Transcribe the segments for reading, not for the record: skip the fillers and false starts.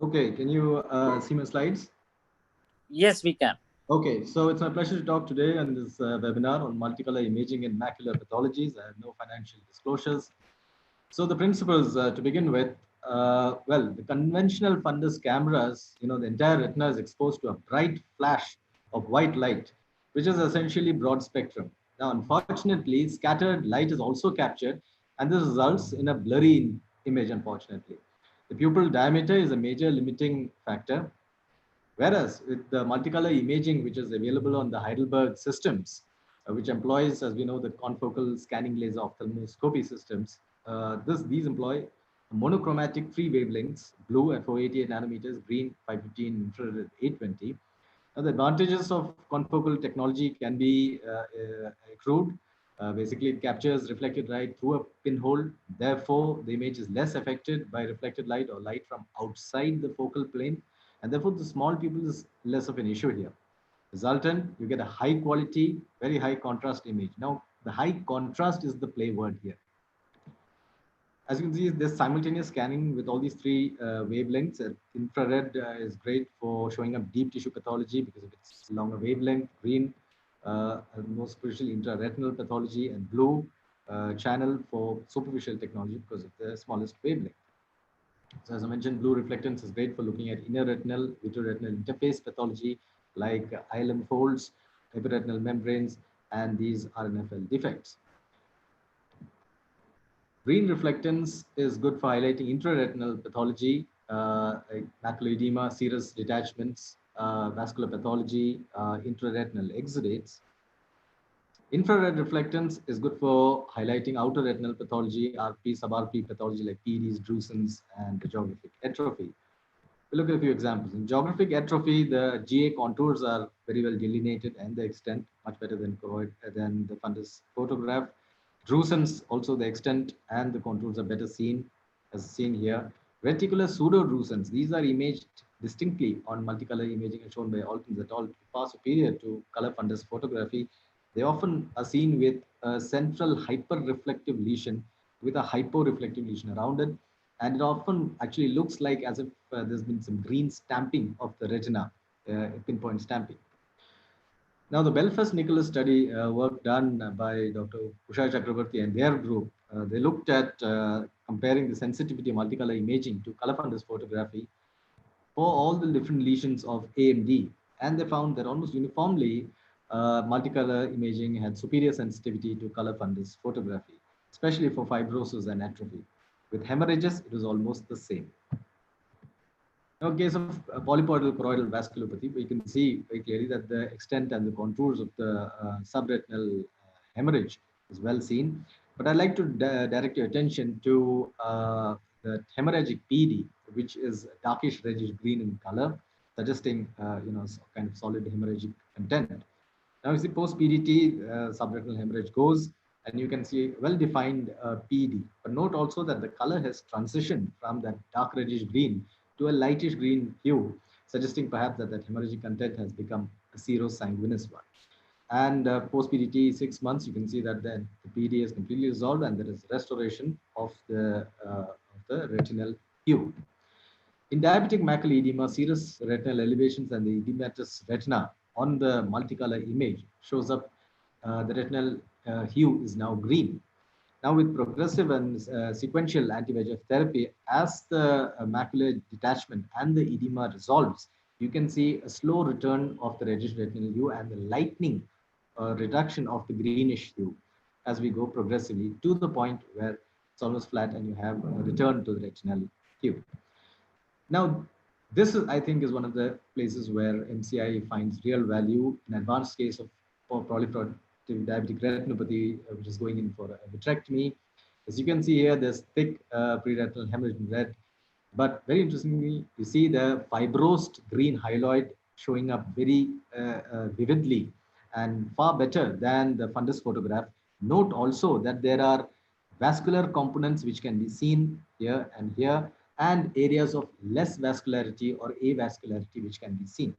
Okay, can you see my slides? Yes, we can. Okay, so it's my pleasure to talk today on this webinar on multicolor imaging and macular pathologies. I have no financial disclosures. So the principles to begin with, well, the conventional fundus cameras, the entire retina is exposed to a bright flash of white light, which is essentially broad spectrum. Now, unfortunately, scattered light is also captured, and this results in a blurry image, unfortunately. The pupil diameter is a major limiting factor. Whereas with the multicolor imaging, which is available on the Heidelberg systems, which employs, as we know, the confocal scanning laser ophthalmoscopy systems, these employ monochromatic free wavelengths, blue at 488 nanometers, green 515, infrared at 820. Now, the advantages of confocal technology can be accrued. Basically, it captures reflected light through a pinhole. Therefore, the image is less affected by reflected light or light from outside the focal plane. And therefore, the small pupil is less of an issue here. Resultant, you get a high quality, very high contrast image. Now, the high contrast is the play word here. As you can see, there's simultaneous scanning with all these three wavelengths. Infrared is great for showing up deep tissue pathology because of its longer wavelength. Green, more superficial intraretinal pathology, and blue channel for superficial technology because of the smallest wavelength. So as I mentioned, blue reflectance is great for looking at inner retinal, vitreoretinal interface pathology like ILM folds, epiretinal membranes, and these RNFL defects. Green reflectance is good for highlighting intraretinal pathology, like macular edema, serous detachments, vascular pathology, intraretinal exudates. Infrared reflectance is good for highlighting outer retinal pathology, RP, sub-RP pathology like PEDs, drusen's, and the geographic atrophy. We'll look at a few examples. In geographic atrophy, the GA contours are very well delineated and the extent much better than the fundus photograph. Drusen's also the extent and the contours are better seen as seen here. Reticular pseudo-drusen's, these are imaged distinctly on multicolor imaging as shown by Altens et al. Far superior to color fundus photography. They often are seen with a central hyper-reflective lesion with a hypo-reflective lesion around it, and it often actually looks like as if there's been some green stamping of the retina, pinpoint stamping. Now, the Belfast-Nicholas study work done by Dr. Usha Chakrabarty and their group, they looked at comparing the sensitivity of multicolor imaging to color fundus photography for all the different lesions of AMD, and they found that almost uniformly, multicolor imaging had superior sensitivity to color fundus photography, especially for fibrosis and atrophy. With hemorrhages, it was almost the same. Now, in case of polypoidal choroidal vasculopathy, we can see very clearly that the extent and the contours of the subretinal hemorrhage is well seen. But I'd like to direct your attention to the hemorrhagic PD, which is darkish reddish green in color, suggesting kind of solid hemorrhagic content. Now, you see post PDT, subretinal hemorrhage goes, and you can see well-defined PD. But note also that the color has transitioned from that dark reddish green to a lightish green hue, suggesting perhaps that that hemorrhagic content has become a serosanguinous one. And post PDT 6 months, you can see that then the PD is completely resolved and there is restoration of the retinal hue. In diabetic macular edema, serous retinal elevations and the edematous retina on the multicolor image shows up the retinal hue is now green. Now with progressive and sequential anti-VEGF therapy, as the macular detachment and the edema resolves, you can see a slow return of the reddish retinal hue and the lightening reduction of the greenish hue as we go progressively to the point where it's almost flat and you have a return to the retinal hue. Now, this is, I think, is one of the places where MCI finds real value in advanced case of proliferative diabetic retinopathy, which is going in for a vitrectomy. As you can see here, there's thick preretinal hemorrhage in red. But very interestingly, you see the fibrosed green hyaloid showing up very vividly and far better than the fundus photograph. Note also that there are vascular components which can be seen here and here, and areas of less vascularity or avascularity which can be seen.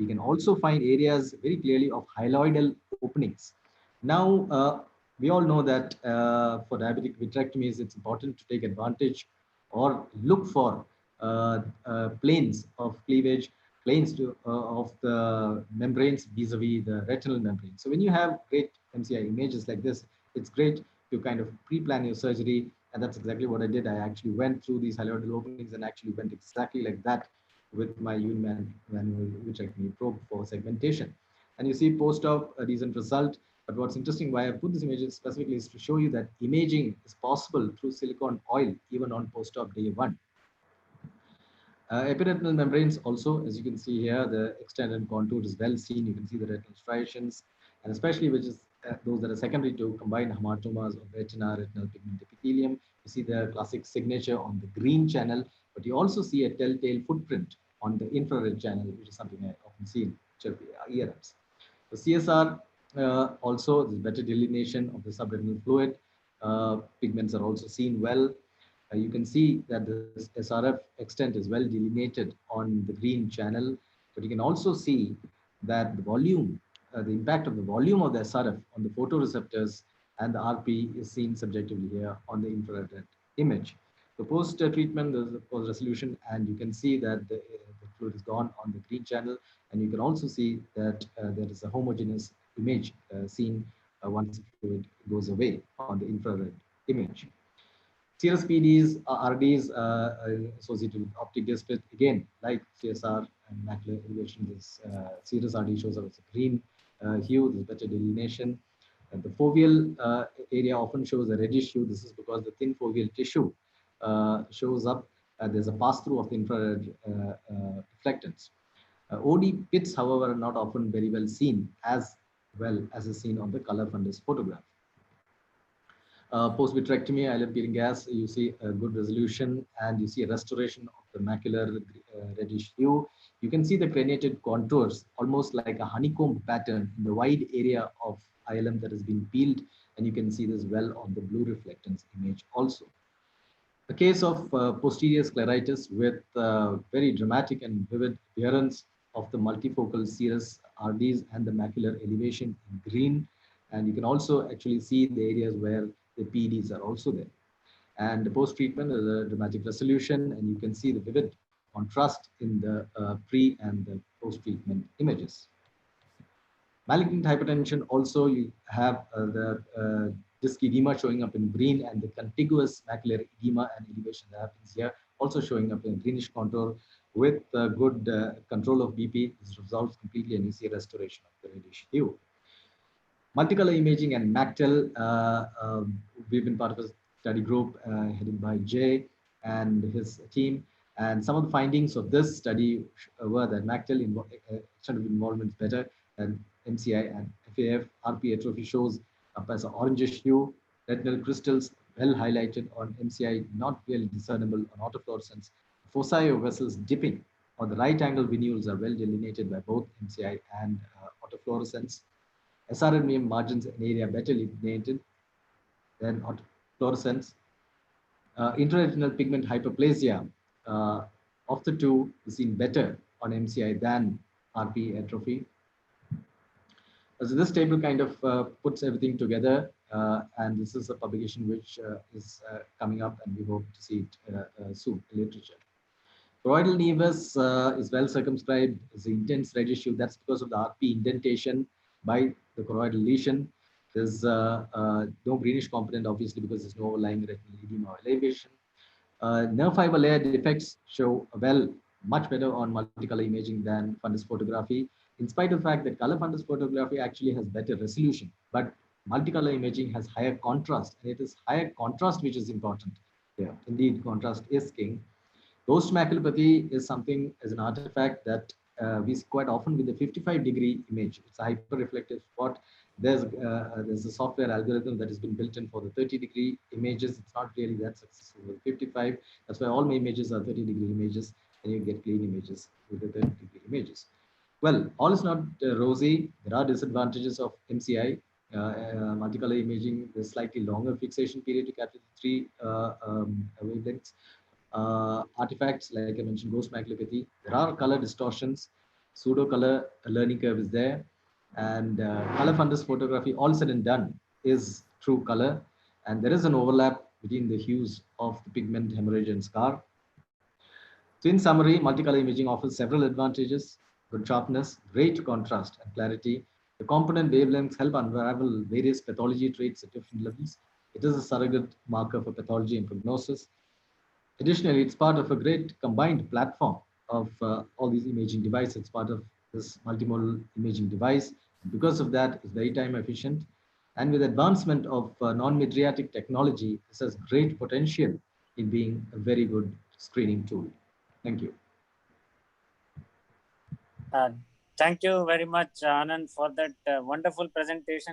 We can also find areas very clearly of hyaloidal openings. Now, we all know that for diabetic vitrectomies, it's important to take advantage or look for planes of cleavage, planes of the membranes vis-a-vis the retinal membrane. So when you have great MCI images like this, it's great to kind of pre-plan your surgery, and that's exactly what I did. I actually went through these hyaloidal openings and actually went exactly like that with my Uman manual vitrectomy probe for segmentation. And you see post-op a decent result. But what's interesting, why I put this image specifically, is to show you that imaging is possible through silicone oil, even on post-op day 1. Epiretinal membranes also, as you can see here, the extent and contour is well seen. You can see the retinal striations, and especially which is those that are secondary to combined hematomas of retina, retinal pigment epithelium. You see the classic signature on the green channel, but you also see a telltale footprint on the infrared channel, which is something I often see in ERMs. The CSR also, there's better delineation of the subretinal fluid. Pigments are also seen well. You can see that the SRF extent is well delineated on the green channel, but you can also see that the volume, the impact of the volume of the SRF on the photoreceptors and the RP is seen subjectively here on the infrared image. So post-treatment, there's of course resolution, and you can see that the fluid is gone on the green channel, and you can also see that there is a homogeneous image seen once the fluid goes away on the infrared image. Serous PDs, RDs associated with optic disc split. Again, like CSR and macular elevation, this serous RD shows up as a green hue. There's better delineation. The foveal area often shows a reddish hue. This is because the thin foveal tissue shows up. There's a pass-through of the infrared reflectance. OD pits, however, are not often very well seen as well as is seen on the color fundus photograph. Post-vitrectomy, eyelid peeling gas, you see a good resolution and you see a restoration of the macular reddish hue. You can see the craniated contours, almost like a honeycomb pattern in the wide area of ILM that has been peeled, and you can see this well on the blue reflectance image also. A case of posterior scleritis with very dramatic and vivid appearance of the multifocal serous RDs and the macular elevation in green. And you can also actually see the areas where the PDs are also there. And the post-treatment is a dramatic resolution, and you can see the vivid contrast in the pre and the post-treatment images. Malignant hypertension, also you have the disc edema showing up in green, and the contiguous macular edema and elevation that happens here also showing up in greenish contour with good control of BP. This resolves completely, and you see restoration of the reddish hue. Multicolor imaging and MACTEL, we've been part of a study group headed by Jay and his team. And some of the findings of this study were that MACTEL extent of involvement is better than MCI, and FAF RP atrophy shows up as an orangish hue. Retinal crystals well highlighted on MCI, not really discernible on autofluorescence. Foci of vessels dipping on the right angle venules are well delineated by both MCI and autofluorescence. SRNM margins in area better delineated than autofluorescence. Intraretinal pigment hyperplasia of the two is seen better on MCI than RP atrophy. So this table kind of puts everything together, and this is a publication which is coming up, and we hope to see it soon in literature. Choroidal nevus is well circumscribed. It's an intense reddish hue. That's because of the RP indentation by the choroidal lesion. There's no greenish component, obviously, because there's no overlying retinal edema or elevation. Nerve fiber layer defects show much better on multicolor imaging than fundus photography, in spite of the fact that color fundus photography actually has better resolution. But multicolor imaging has higher contrast, and it is higher contrast which is important here. Indeed, contrast is king. Ghost maculopathy is something as an artifact that we see quite often with the 55-degree image. It's a hyper-reflective spot. There's a software algorithm that has been built in for the 30-degree images. It's not really that successful with 55. That's why all my images are 30-degree images, and you get clean images with the 30-degree images. Well, all is not rosy. There are disadvantages of MCI. Multicolor imaging, there's slightly longer fixation period to capture the three wavelengths. Artifacts, like I mentioned, ghost maculopathy. There are color distortions. Pseudo color learning curve is there. And color fundus photography, all said and done, is true color. And there is an overlap between the hues of the pigment, hemorrhage, and scar. So in summary, multicolor imaging offers several advantages: good sharpness, great contrast and clarity. The component wavelengths help unravel various pathology traits at different levels. It is a surrogate marker for pathology and prognosis. Additionally, it's part of a great combined platform of all these imaging devices. It's part of this multimodal imaging device. Because of that, it's very time efficient. And with advancement of non-Medriatic technology, this has great potential in being a very good screening tool. Thank you. Thank you very much, Anand, for that wonderful presentation.